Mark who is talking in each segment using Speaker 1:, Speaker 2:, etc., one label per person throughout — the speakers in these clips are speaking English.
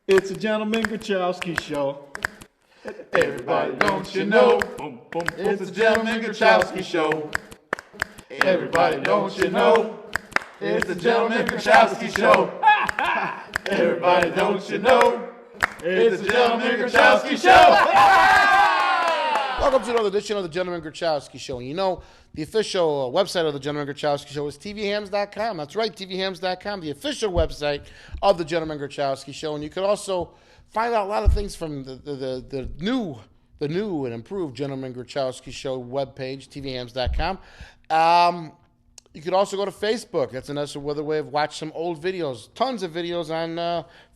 Speaker 1: It's a gentleman Grochowski show.
Speaker 2: Everybody, don't you know? Boom, boom. It's a gentleman Grochowski show. Everybody, don't you know? It's a gentleman Grochowski show. Everybody, don't you know? It's a gentleman Grochowski show.
Speaker 3: Welcome to another edition of the Gentleman Grochowski Show. And you know, the official website of the Gentleman Grochowski Show is TVHams.com. That's right, TVHams.com, the official website of the Gentleman Grochowski Show. And you can also find out a lot of things from the new and improved Gentleman Grochowski Show webpage, TVHams.com. You could also go to Facebook. That's another way of watch some old videos. Tons of videos on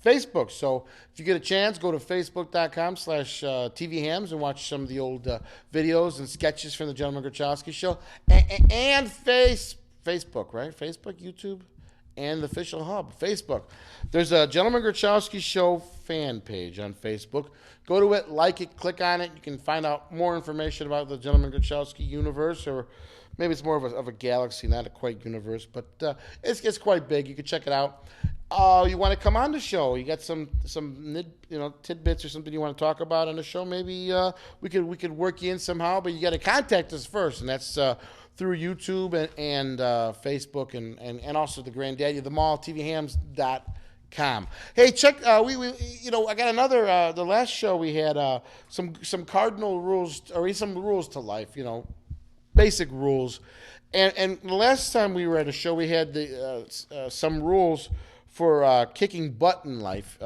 Speaker 3: Facebook. So if you get a chance, go to facebook.com/TVHams and watch some of the old videos and sketches from the Gentleman Grochowski Show. And Facebook, right? Facebook, YouTube, and the official hub, Facebook. There's a Gentleman Grochowski Show fan page on Facebook. Go to it, like it, click on it. You can find out more information about the Gentleman Grochowski universe, or maybe it's more of a galaxy, not a quite universe, but it's quite big. You can check it out. You want to come on the show? You got some tidbits or something you want to talk about on the show? Maybe we could work you in somehow, but you got to contact us first, and that's through YouTube and Facebook and also the granddaddy of them all, TVHams.com. Hey, check. I got another. The last show we had some cardinal rules, or some rules to life. Basic rules, and the last time we were at a show, we had some rules for kicking butt in life.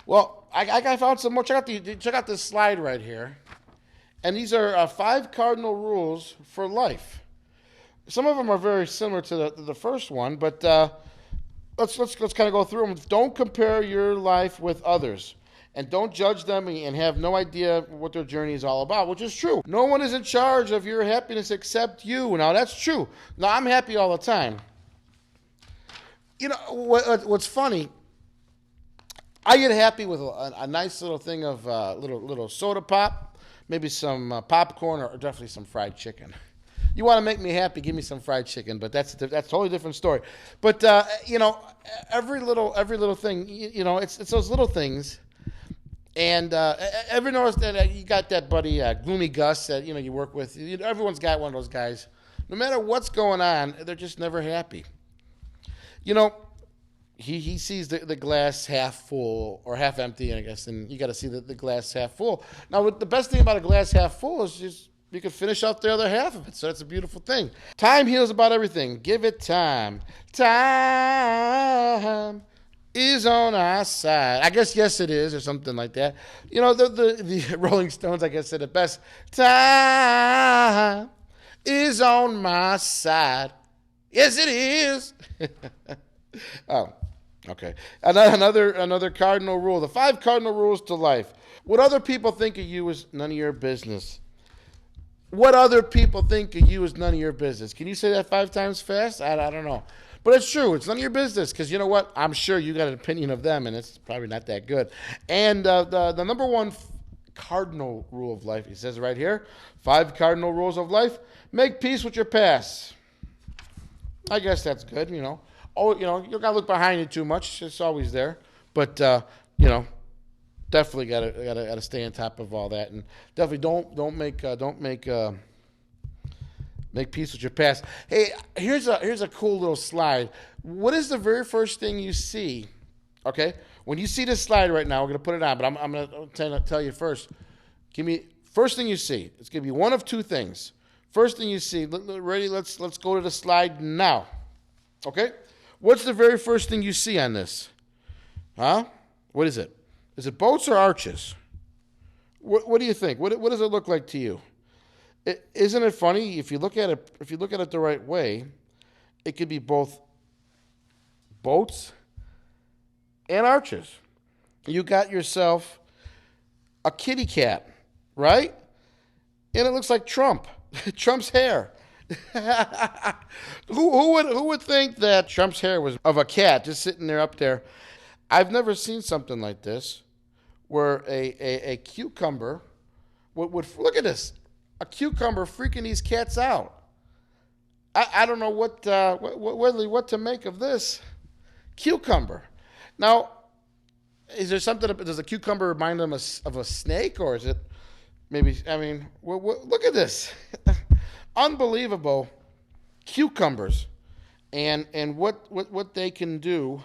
Speaker 3: Well, I found some more. Check out this slide right here, and these are 5 cardinal rules for life. Some of them are very similar to the first one, but let's kind of go through them. Don't compare your life with others. And don't judge them and have no idea what their journey is all about, which is true. No one is in charge of your happiness except you. Now, that's true. Now, I'm happy all the time. What's funny, I get happy with a nice little thing of little soda pop, maybe some popcorn, or definitely some fried chicken. You want to make me happy, give me some fried chicken, but that's a totally different story. But, every little thing, it's those little things. And ever noticed that you got that buddy, Gloomy Gus, that you work with? Everyone's got one of those guys. No matter what's going on, they're just never happy. He sees the glass half full or half empty, I guess, and you got to see the glass half full. Now, the best thing about a glass half full is just you can finish out the other half of it. So that's a beautiful thing. Time heals about everything. Give it time. Time is on our side. I guess yes it is, or something like that. The Rolling Stones, I guess, said it best. Time is on my side. Yes, it is. Oh, okay. Another cardinal rule. The 5 cardinal rules to life. What other people think of you is none of your business. What other people think of you is none of your business. Can you say that 5 times fast? I don't know. But it's true. It's none of your business, because you know what? I'm sure you got an opinion of them, and it's probably not that good. And the number 1 cardinal rule of life, he says right here, 5 cardinal rules of life: make peace with your past. I guess that's good, you don't got to look behind you too much. It's always there. But, definitely got to stay on top of all that. And definitely don't make peace with your past. Hey, here's a cool little slide. What is the very first thing you see? Okay, when you see this slide right now, we're gonna put it on, but I'm gonna tell you first. Give me first thing you see. It's gonna be one of 2 things. First thing you see. Ready? Let's go to the slide now. Okay, what's the very first thing you see on this? Huh? What is it? Is it boats or arches? What do you think? What does it look like to you? Isn't it funny? If you look at it the right way, it could be both boats and arches. You got yourself a kitty cat, right? And it looks like Trump. Trump's hair. Who would think that Trump's hair was of a cat just sitting there up there? I've never seen something like this, where a cucumber would look at this. A cucumber freaking these cats out. I don't know what to make of this. Cucumber. Now, Is there something? Does a cucumber remind them of a snake, or is it maybe? I mean, look at this, unbelievable cucumbers, and what they can do.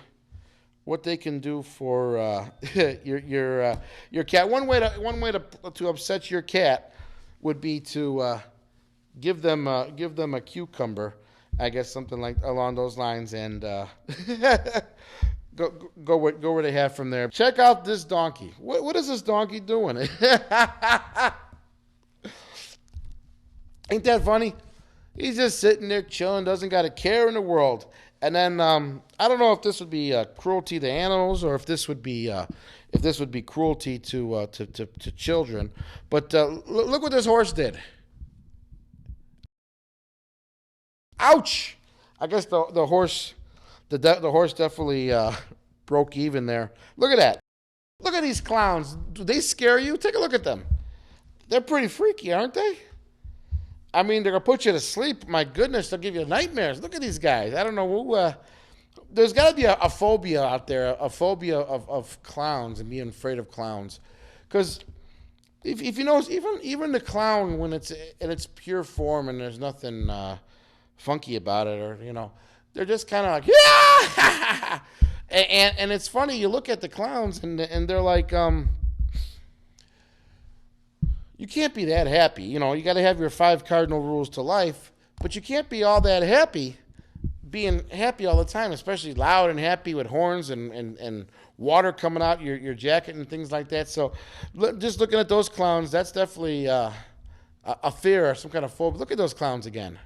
Speaker 3: What they can do for your cat. One way to upset your cat would be to give them a cucumber. I guess something like along those lines, and go where they have from there. Check out this donkey. What is this donkey doing? Ain't that funny? He's just sitting there chilling, doesn't got a care in the world. And then I don't know if this would be cruelty to animals or if this would be cruelty to children. But look what this horse did. Ouch! I guess the horse definitely broke even there. Look at that. Look at these clowns. Do they scare you? Take a look at them. They're pretty freaky, aren't they? I mean, they're going to put you to sleep. My goodness, they'll give you nightmares. Look at these guys. I don't know who. There's got to be a phobia out there, a phobia of clowns and being afraid of clowns. Because if you know, even the clown, when it's in its pure form and there's nothing funky about it, or, you know, they're just kind of like, yeah! and it's funny, you look at the clowns and they're like, you can't be that happy. You know, you got to have your 5 cardinal rules to life, but you can't be all that happy, being happy all the time, especially loud and happy with horns and water coming out your jacket and things like that. So just looking at those clowns, that's definitely a fear or some kind of phobia. Look at those clowns again.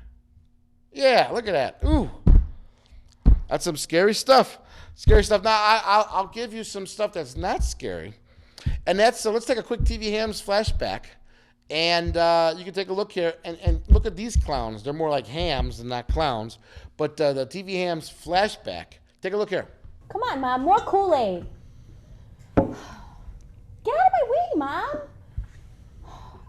Speaker 3: Yeah, look at that. Ooh, that's some scary stuff. Scary stuff. Now, I'll give you some stuff that's not scary. And so let's take a quick TVHams flashback. And you can take a look here and look at these clowns. They're more like hams than not clowns. But the TVHams flashback. Take a look here.
Speaker 4: Come on, Mom. More Kool-Aid. Get out of my way, Mom.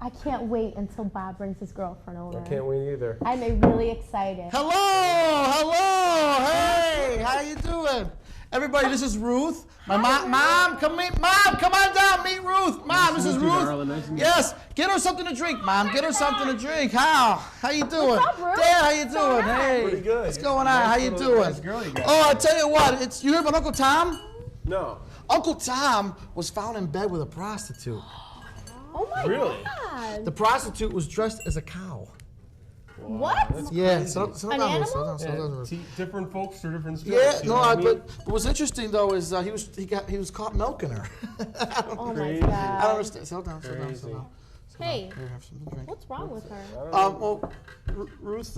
Speaker 4: I can't wait until Bob brings his girlfriend over.
Speaker 1: I can't wait either.
Speaker 4: I'm really excited.
Speaker 3: Hello, hey, how you doing? Everybody, this is Ruth. My mom, come on down, meet Ruth. Mom, this is Ruth. Yes, get her something to drink, Mom. Get her something to drink. How you doing?
Speaker 4: What's up, Ruth?
Speaker 3: Dad, how you doing? Hey,
Speaker 1: pretty good.
Speaker 3: What's going on? How you doing?
Speaker 1: Nice girl you got.
Speaker 3: Oh, I tell you what, you heard about Uncle Tom?
Speaker 1: No.
Speaker 3: Uncle Tom was found in bed with a prostitute.
Speaker 4: Oh my
Speaker 1: Really?
Speaker 4: God.
Speaker 3: The prostitute was dressed as a cow.
Speaker 4: What?
Speaker 3: Yeah,
Speaker 4: An animal?
Speaker 1: Different folks for different
Speaker 3: Yeah,
Speaker 1: strokes.
Speaker 3: no, but what's interesting though is he was caught milking her.
Speaker 4: Oh my
Speaker 3: I
Speaker 4: God.
Speaker 3: don't understand. Settle down.
Speaker 4: Hey,
Speaker 3: Here, have something to drink.
Speaker 4: what's wrong with her?
Speaker 3: Well, Ruth,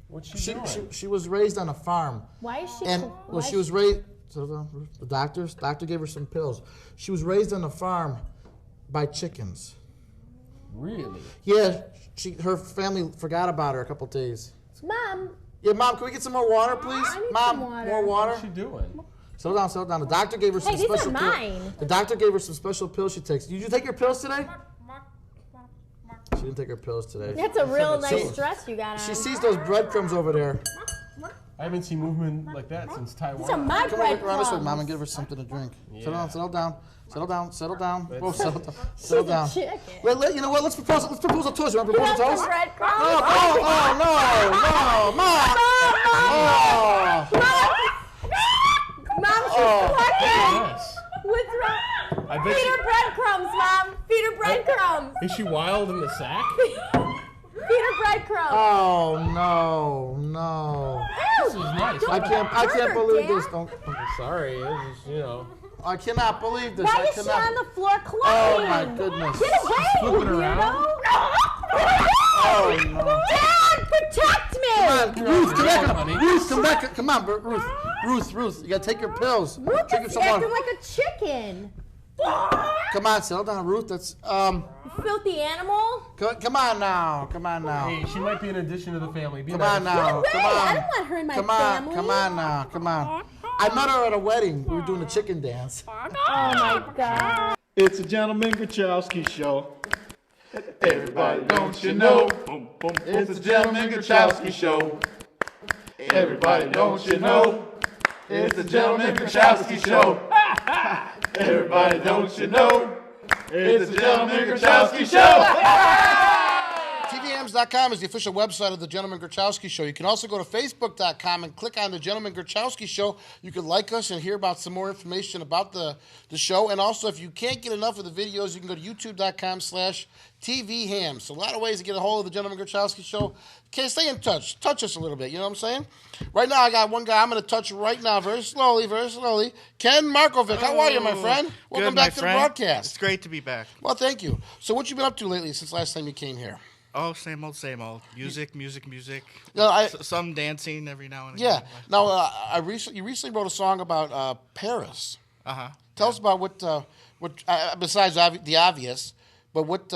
Speaker 1: What's she doing?
Speaker 3: she was raised on a farm,
Speaker 4: Why is she?
Speaker 3: and well, she was raised. Settle down, Ruth. The doctor gave her some pills. She was raised on a farm by chickens.
Speaker 1: Really?
Speaker 3: Yeah, her family forgot about her a couple days.
Speaker 4: Mom.
Speaker 3: Yeah, Mom, can we get some more water, please?
Speaker 4: I need
Speaker 3: Mom,
Speaker 4: some water.
Speaker 3: more water.
Speaker 1: What's she doing?
Speaker 3: Settle down. The doctor gave her some
Speaker 4: Hey, these
Speaker 3: special
Speaker 4: are
Speaker 3: pills.
Speaker 4: mine.
Speaker 3: The doctor gave her some special pills she takes. Did you take your pills today? She didn't take her pills today.
Speaker 4: That's a real
Speaker 3: See-
Speaker 4: nice dress you got on.
Speaker 3: She sees those breadcrumbs over there.
Speaker 1: I haven't seen movement like that since Taiwan.
Speaker 4: These are my
Speaker 3: Come on, look around this way,
Speaker 4: breadcrumbs.
Speaker 3: Mom, and give her something to drink.
Speaker 1: Yeah.
Speaker 3: Settle down. Oh, settle down.
Speaker 4: She's
Speaker 3: Settle
Speaker 4: a
Speaker 3: down.
Speaker 4: chicken.
Speaker 3: Wait, you know what? Let's propose a toast. You want to
Speaker 4: You
Speaker 3: propose a
Speaker 4: want
Speaker 3: toast?
Speaker 4: some breadcrumbs?
Speaker 3: Oh, no, Mom. Oh.
Speaker 4: Mom, she's
Speaker 3: Oh.
Speaker 4: pregnant.
Speaker 1: Yes.
Speaker 4: What's wrong?
Speaker 1: I bet
Speaker 4: Feed
Speaker 1: she,
Speaker 4: her breadcrumbs, Mom. Feed her breadcrumbs.
Speaker 1: is she wild in the sack?
Speaker 4: Feed her breadcrumbs.
Speaker 3: Oh, no.
Speaker 1: This is nice.
Speaker 3: I can't believe this. Don't.
Speaker 1: Sorry, it's just, you know.
Speaker 3: I cannot believe this.
Speaker 4: Why
Speaker 3: I
Speaker 4: is she
Speaker 3: cannot.
Speaker 4: on the floor crying?
Speaker 3: Oh my goodness.
Speaker 4: Get away, you
Speaker 1: flipping
Speaker 4: weirdo.
Speaker 1: around.
Speaker 3: Oh no.
Speaker 4: Dad, protect me.
Speaker 3: Come on, Ruth, come back.
Speaker 1: honey.
Speaker 3: Ruth, come back. Come on, Ruth. You gotta take your pills.
Speaker 4: Ruth
Speaker 3: Take
Speaker 4: is
Speaker 3: some water.
Speaker 4: acting like a chicken.
Speaker 3: Come on, settle down, Ruth. That's
Speaker 4: Filthy animal.
Speaker 3: Come on now.
Speaker 1: Hey, she might be an addition to the family. Be
Speaker 3: Come
Speaker 1: nice.
Speaker 3: on now.
Speaker 4: No way.
Speaker 3: Come
Speaker 4: I
Speaker 3: on.
Speaker 4: don't want her in my
Speaker 3: Come on.
Speaker 4: family.
Speaker 3: Come on now. Come on. I met her at a wedding. We were doing a chicken dance.
Speaker 4: Oh my God.
Speaker 1: It's a gentleman Grochowski show.
Speaker 2: Everybody, don't you know? It's the Gentleman Grochowski Show. Everybody, don't you know? It's the Gentleman Grochowski Show. Everybody, don't you know? It's the Gentleman Grochowski Show.
Speaker 3: TVHams.com is the official website of the Gentleman Grochowski Show. You can also go to Facebook.com and click on the Gentleman Grochowski Show. You can like us and hear about some more information about the show. And also, if you can't get enough of the videos, you can go to YouTube.com/TVHams. So a lot of ways to get a hold of the Gentleman Grochowski Show. Okay, stay in touch. Touch us a little bit. You know what I'm saying? Right now, I got one guy I'm going to touch right now, very slowly, very slowly. Ken Markovic, how are you, my friend? Welcome back to the broadcast.
Speaker 5: It's great to be back.
Speaker 3: Well, thank you. So what you been up to lately since last time you came here?
Speaker 5: Oh, same old, same old. Music.
Speaker 3: No,
Speaker 5: Some dancing every now and
Speaker 3: Yeah.
Speaker 5: again.
Speaker 3: Now, you recently wrote a song about Paris.
Speaker 5: Uh-huh.
Speaker 3: Tell us about what besides the obvious, but what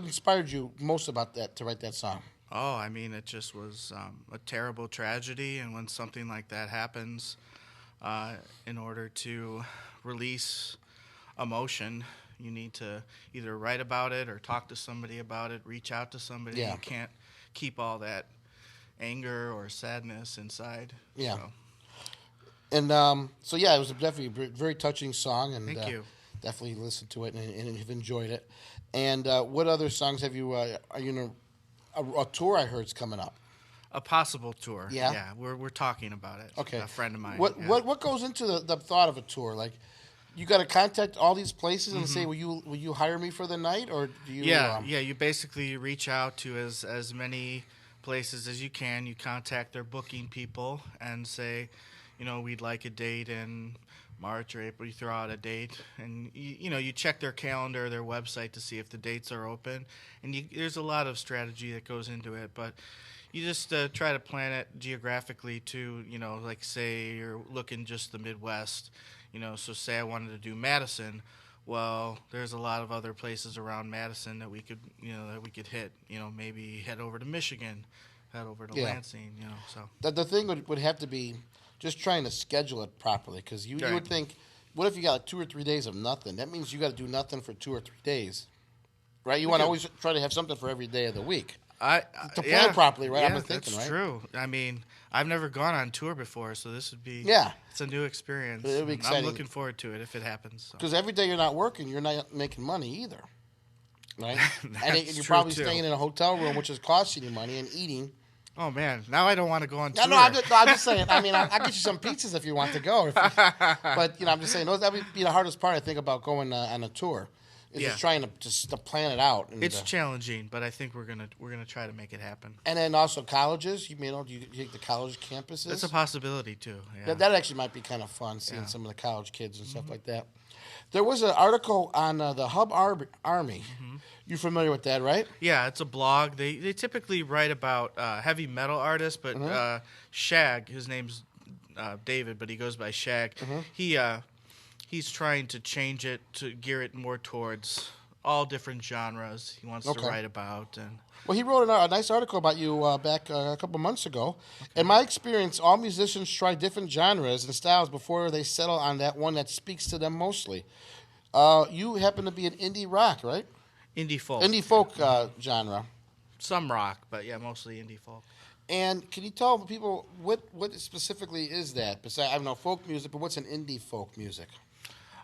Speaker 3: inspired you most about that to write that song?
Speaker 5: Oh, I mean, it just was a terrible tragedy, and when something like that happens, in order to release emotion, you need to either write about it or talk to somebody about it, reach out to somebody.
Speaker 3: Yeah.
Speaker 5: You can't keep all that anger or sadness inside.
Speaker 3: Yeah.
Speaker 5: So.
Speaker 3: And so yeah, it was definitely a very touching song, and
Speaker 5: Thank you.
Speaker 3: Definitely listened to it and have enjoyed it. And what other songs have you? Are you in a tour? I heard is coming up.
Speaker 5: A possible tour.
Speaker 3: Yeah?
Speaker 5: Yeah, we're talking about it.
Speaker 3: Okay.
Speaker 5: A friend of mine.
Speaker 3: What
Speaker 5: yeah.
Speaker 3: what goes into the thought of a tour? Like, you got to contact all these places and say, will you hire me for the night, or do you?
Speaker 5: Yeah. You basically reach out to as many places as you can. You contact their booking people and say, we'd like a date in March or April. You throw out a date, and you check their calendar, their website to see if the dates are open. And there's a lot of strategy that goes into it, but you just try to plan it geographically too. Like say you're looking just the Midwest. So say I wanted to do Madison. Well, there's a lot of other places around Madison that we could hit. Maybe head over to Michigan, head over to Lansing. So
Speaker 3: the thing would have to be just trying to schedule it properly, because you would think, what if you got like 2 or 3 days of nothing? That means you got to do nothing for 2 or 3 days, right? You want to always try to have something for every day of the week. To plan properly, right?
Speaker 5: Yeah,
Speaker 3: I'm thinking,
Speaker 5: that's
Speaker 3: right?
Speaker 5: true. I mean, I've never gone on tour before, so this would be it's a new experience.
Speaker 3: It'll be exciting.
Speaker 5: I'm looking forward to it if it happens.
Speaker 3: Because every day you're not working, you're not making money either, right? And you're
Speaker 5: true,
Speaker 3: probably
Speaker 5: too.
Speaker 3: staying in a hotel room, which is costing you money, and eating.
Speaker 5: Oh man, now I don't want to go on tour.
Speaker 3: No, I'm just saying. I mean, I'll get you some pizzas if you want to go. But I'm just saying, that would be the hardest part, I think, about going on a tour. Is just trying to plan it out. And,
Speaker 5: it's challenging, but I think we're gonna try to make it happen.
Speaker 3: And then also colleges. Do you take the college campuses?
Speaker 5: It's a possibility too. Yeah.
Speaker 3: That actually might be kind of fun, seeing some of the college kids and stuff like that. There was an article on the Hub Army. You're familiar with that, right?
Speaker 5: Yeah, it's a blog. They typically write about heavy metal artists, but Shag, his name's David, but he goes by Shag. He's trying to change it to gear it more towards all different genres he wants to write about. And
Speaker 3: well, he wrote a nice article about you back a couple months ago. In my experience, all musicians try different genres and styles before they settle on that one that speaks to them mostly. You happen to be an indie rock, right?
Speaker 5: Indie folk.
Speaker 3: Indie folk genre.
Speaker 5: Some rock, but yeah, mostly indie folk.
Speaker 3: And can you tell people what specifically is that? Besides, I don't know, folk music, but what's an indie folk music?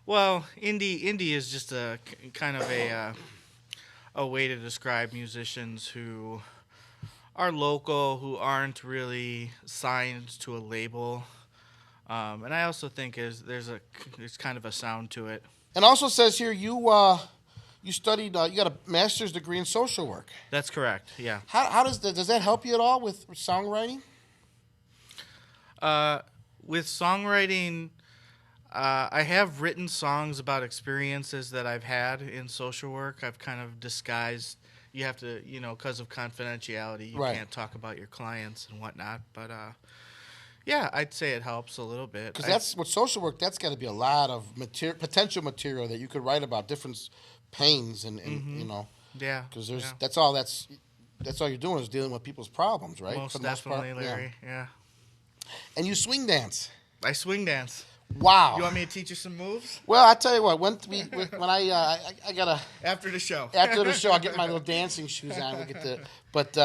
Speaker 5: Well, indie is just a kind of a way to describe musicians who are local, who aren't really signed to a label, and I also think there's kind of a sound to it.
Speaker 3: And also says here you studied, you got a master's degree in social work.
Speaker 5: That's correct. Yeah.
Speaker 3: How does that help you at all with songwriting?
Speaker 5: With songwriting. I have written songs about experiences that I've had in social work. I've kind of disguised. You have to, because of confidentiality, you can't talk about your clients and whatnot. But yeah, I'd say it helps a little bit.
Speaker 3: Because that's with social work. That's got to be a lot of potential material that you could write about different pains and
Speaker 5: Yeah.
Speaker 3: Because that's all you're doing is dealing with people's problems, right?
Speaker 5: Most definitely, Larry. Yeah.
Speaker 3: And you swing dance.
Speaker 5: I swing dance.
Speaker 3: Wow.
Speaker 5: You want me to teach you some moves?
Speaker 3: Well, I tell you what. When I gotta
Speaker 5: after the show.
Speaker 3: After the show, I'll get my little dancing shoes on. We'll get the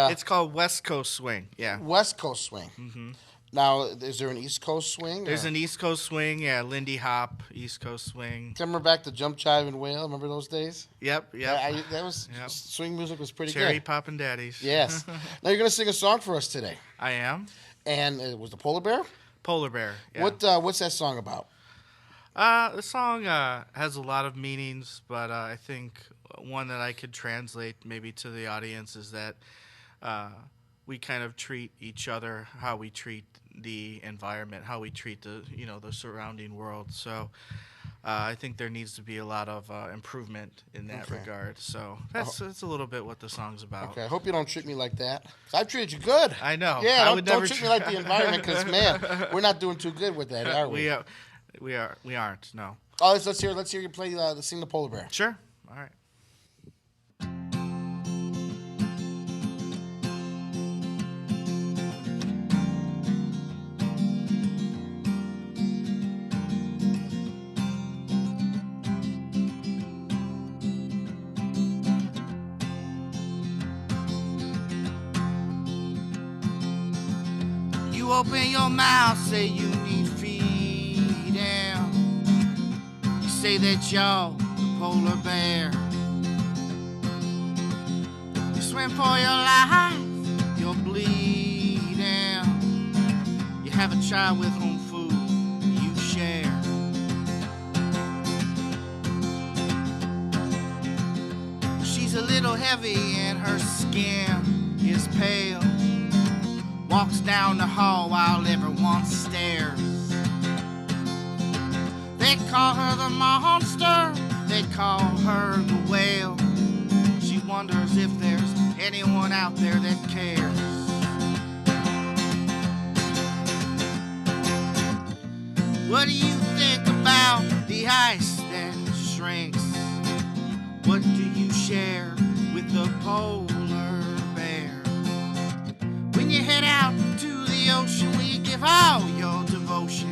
Speaker 5: it's called West Coast swing. Yeah.
Speaker 3: West Coast swing. Now, is there an East Coast swing?
Speaker 5: There's
Speaker 3: or-
Speaker 5: an East Coast swing, yeah, Lindy Hop, East Coast swing.
Speaker 3: Remember back to Jump, Jive, and Wail? Remember those days?
Speaker 5: Yep.
Speaker 3: That was
Speaker 5: Yep.
Speaker 3: swing music was pretty
Speaker 5: Cherry
Speaker 3: good.
Speaker 5: Poppin' Daddies.
Speaker 3: Yes. Now you're gonna sing a song for us today,
Speaker 5: I am.
Speaker 3: and it was the Polar Bear.
Speaker 5: Polar Bear. Yeah.
Speaker 3: What's that song about?
Speaker 5: The song has a lot of meanings, but I think one that I could translate maybe to the audience is that we kind of treat each other how we treat the environment, how we treat the surrounding world. So I think there needs to be a lot of improvement in that regard. So that's a little bit what the song's about.
Speaker 3: Okay, I hope you don't treat me like that. 'Cause I've treated you good.
Speaker 5: I know.
Speaker 3: Yeah,
Speaker 5: I would
Speaker 3: don't
Speaker 5: never
Speaker 3: treat me like the environment, because man, we're not doing too good with that, are we?
Speaker 5: We aren't. No.
Speaker 3: Oh, let's hear you play sing the Polar Bear.
Speaker 5: Sure. All right. You open your mouth, say you need feeding. You say that you're the polar bear. You swim for your life, you're bleeding. You have a child with whom food you share. She's a little heavy and her skin is pale. Walks down the hall while everyone stares. They call her the monster, they call her the whale. She wonders if there's anyone out there that cares. What do you think about the ice that shrinks? What do you share with the polar bear? When you head out to the ocean, will you give all your devotion?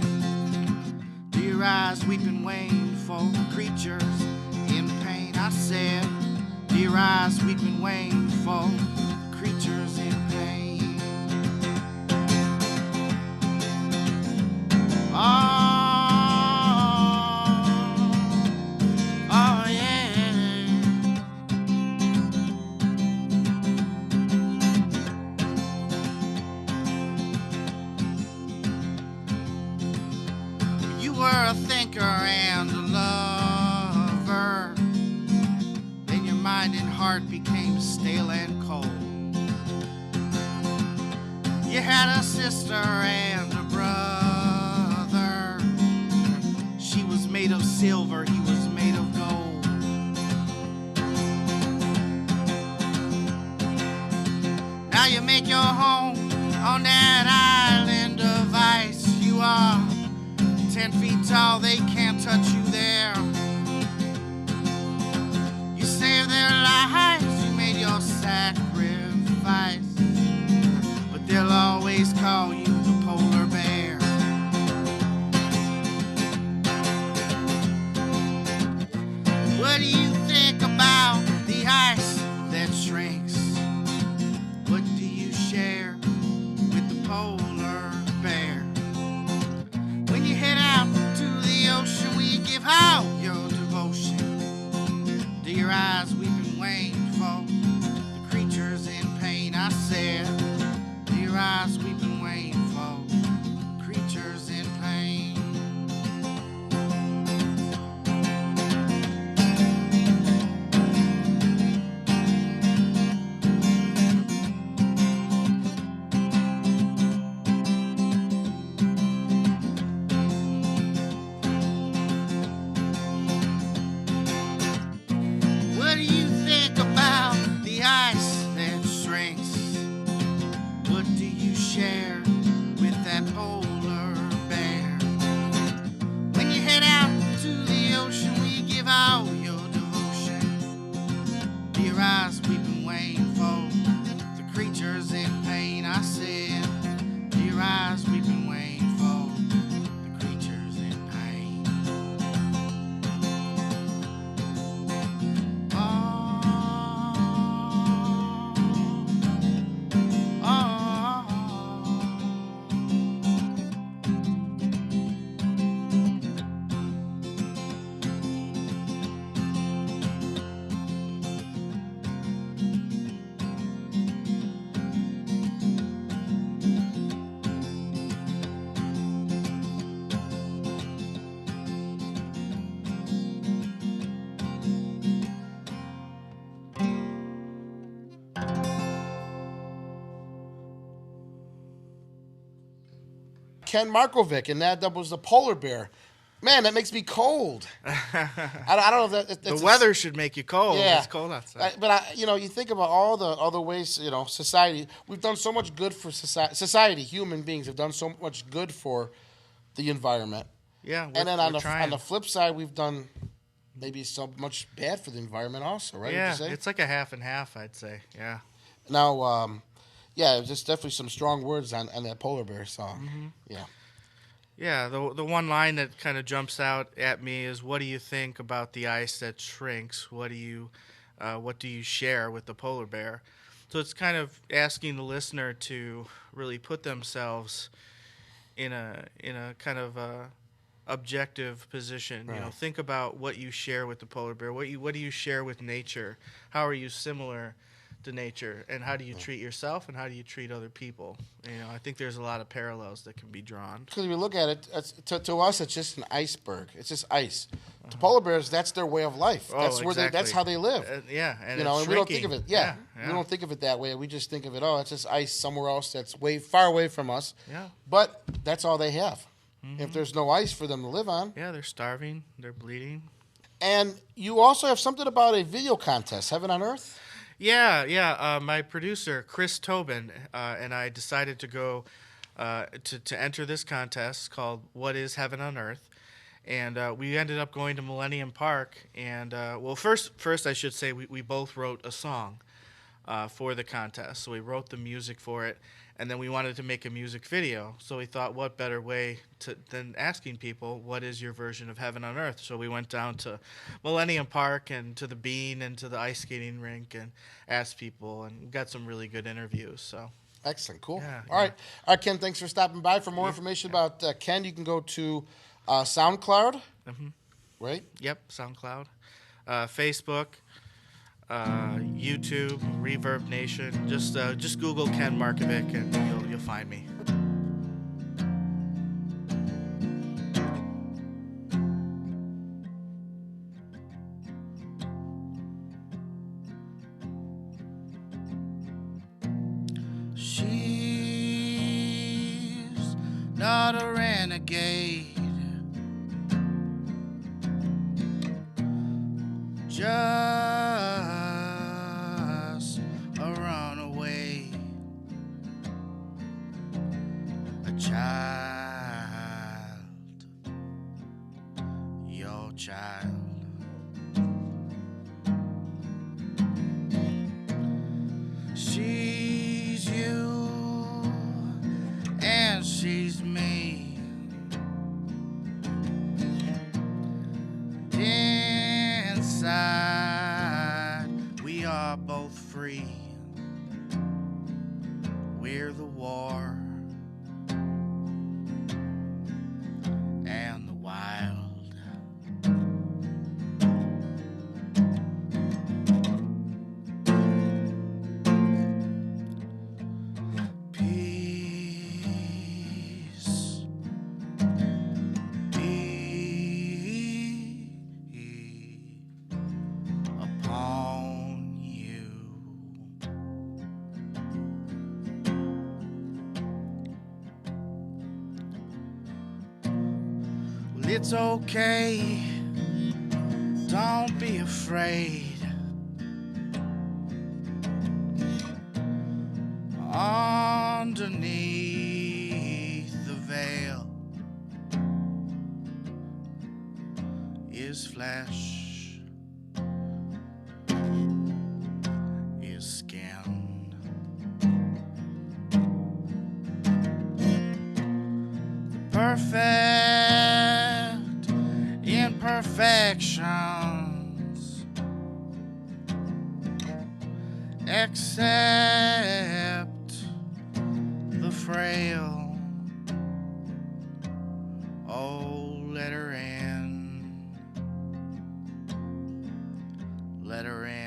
Speaker 5: Do your eyes weep and wane for creatures in pain? I said, do your eyes weep and wane for creatures in pain? Oh yeah. You were a thinker and a lover. Then your mind and heart became stale and cold. You had a sister and a brother. She was made of silver, he was made of gold. Now you make your home on that island of ice. You are 10 feet tall, they can't touch you there. You saved their lives, you made your sacrifice, but they'll always call you the polar bear. What do you think about the ice that shrinks? What do you share with the polar bear? When you head out to the ocean, will you give
Speaker 3: Ken Markovic, and that was the polar bear. Man, that makes me cold. I don't know if that...
Speaker 5: The weather should make you cold.
Speaker 3: Yeah.
Speaker 5: It's cold outside.
Speaker 3: You think about all the other ways, society. We've done so much good for society. Human beings have done so much good for the environment.
Speaker 5: Yeah,
Speaker 3: and then on
Speaker 5: trying.
Speaker 3: the flip side, we've done maybe so much bad for the environment also, right?
Speaker 5: Yeah,
Speaker 3: Would you say?
Speaker 5: it's like a half and half, I'd say. Yeah.
Speaker 3: Now, there's definitely some strong words on that polar bear song.
Speaker 5: Mm-hmm.
Speaker 3: Yeah.
Speaker 5: Yeah, the one line that kind of jumps out at me is, "What do you think about the ice that shrinks? What do you share with the polar bear?" So it's kind of asking the listener to really put themselves in a kind of objective position.
Speaker 3: Right.
Speaker 5: Think about what you share with the polar bear. What do you share with nature? How are you similar to nature, and how do you treat yourself, and how do you treat other people? I think there's a lot of parallels that can be drawn.
Speaker 3: Because if you look at it, to us, it's just an iceberg. It's just ice. To polar bears, that's their way of life.
Speaker 5: Oh,
Speaker 3: That's where
Speaker 5: exactly.
Speaker 3: that's how they live.
Speaker 5: And
Speaker 3: we
Speaker 5: it's
Speaker 3: don't think
Speaker 5: shrinking.
Speaker 3: of it.
Speaker 5: Yeah.
Speaker 3: We don't think of it that way. We just think of it. Oh, it's just ice somewhere else that's way far away from us.
Speaker 5: Yeah.
Speaker 3: But that's all they have. If there's no ice for them to live on.
Speaker 5: Yeah, they're starving. They're bleeding.
Speaker 3: And you also have something about a video contest, Heaven on Earth.
Speaker 5: Yeah. My producer, Chris Tobin, and I decided to go to enter this contest called "What is Heaven on Earth?" And we ended up going to Millennium Park. And first I should say we both wrote a song for the contest. So we wrote the music for it, and then we wanted to make a music video. So we thought, what better way than asking people, what is your version of Heaven on Earth? So we went down to Millennium Park and to the Bean and to the ice skating rink and asked people, and got some really good interviews. So
Speaker 3: Excellent. Cool.
Speaker 5: Yeah,
Speaker 3: All right, Ken, thanks for stopping by. For more information about Ken, you can go to SoundCloud, right?
Speaker 5: Yep, SoundCloud, Facebook, YouTube, Reverb Nation. Just Google Ken Markovic and you'll find me.
Speaker 2: She's not a renegade, just a runaway, a child, your child. She's you and she's me. Inside, we are both free. We're the war and the wild. Peace be upon you. Well, it's okay, don't be afraid. Underneath the veil is flesh, is skin. The perfect imperfections, except the frail. Oh, let her in. Let her in.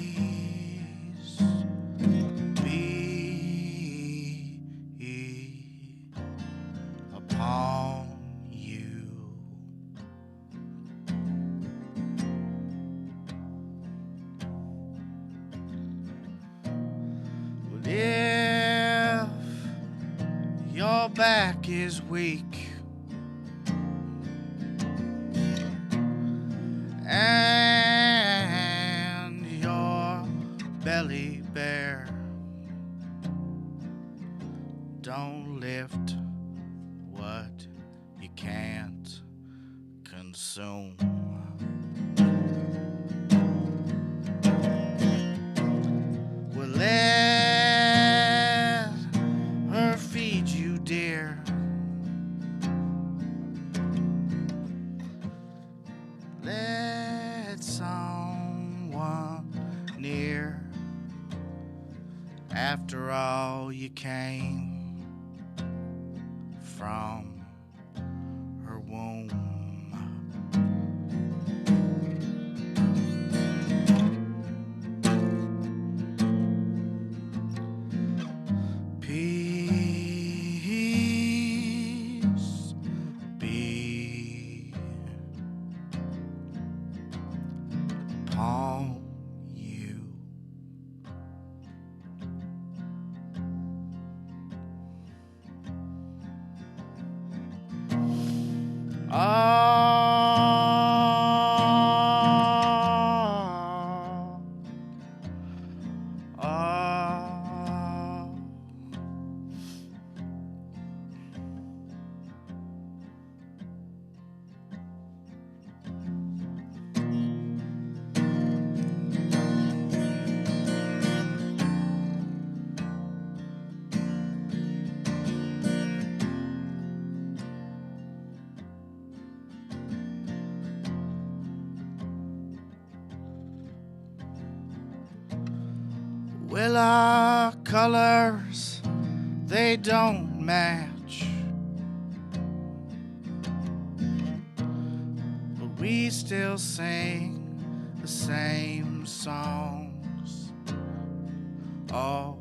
Speaker 2: Peace be
Speaker 5: If your back is weak and your belly bare, don't lift what you can't consume. Well, let her feed you, dear. Let someone near. After all, you came from her womb. Peace be upon you. Well, our colors, they don't match, but we still sing the same songs. All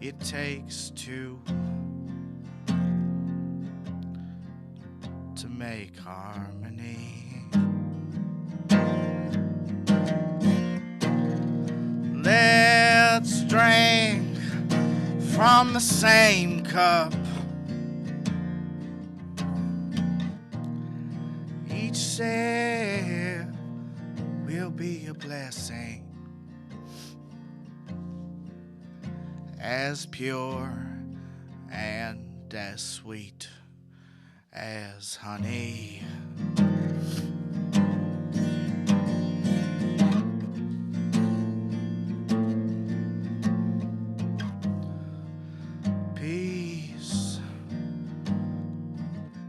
Speaker 5: it takes to make harmony. Let's drink from the same cup. Each sip will be a blessing, as pure and as sweet as honey. Peace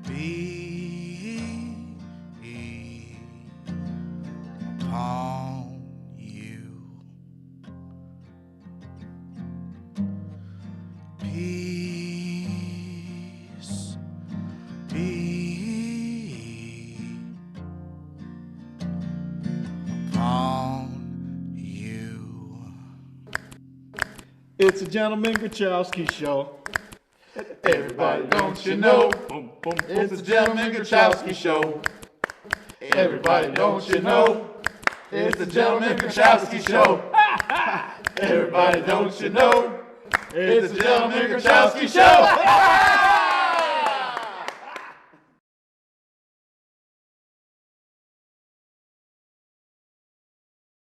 Speaker 5: be upon you. Peace be upon you.
Speaker 1: It's a Gentleman Grochowski show.
Speaker 2: Everybody, don't you know? It's the Gentleman Grochowski show. Everybody, don't you know? It's the Gentleman Grochowski show. Everybody, don't you know? It's the Gentleman Grochowski show.